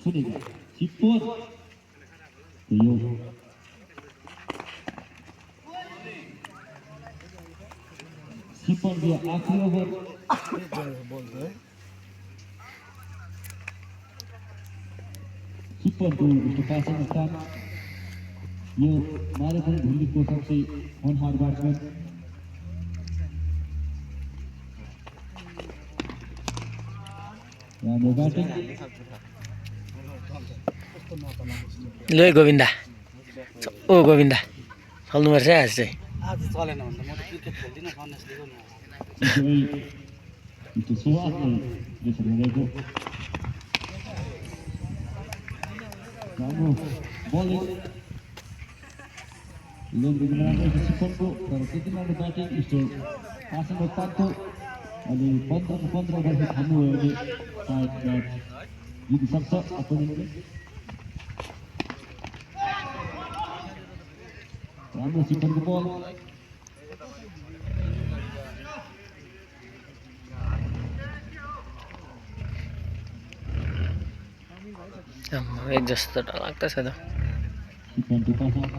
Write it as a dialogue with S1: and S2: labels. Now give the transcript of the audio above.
S1: सुनेगा चिप्पोर यो चिप्पोर दिया आखिरी ओवर चिप्पोर को उसके पास है नुकसान ये मैराथन दिल्ली को सबसे होनहार बैट्समैन राम्रो बैटिङ
S2: ल गोविन्दा ओ गोविन्दा चल्नुपर्छ आज चाहिँ
S3: आज चलेन भन्दा म त क्रिकेट खेल्दिनँ सन्यासले
S1: itu suatu disebut kamu boleh lebih menarik ke Siponko kalau kita mau batting itu pasang depan tu ada 15 dari kamu ini saat jadi saksa apa ini kamu Siponko ball
S2: एक जस्तो त लाग्दैछ त
S1: Siponko pasang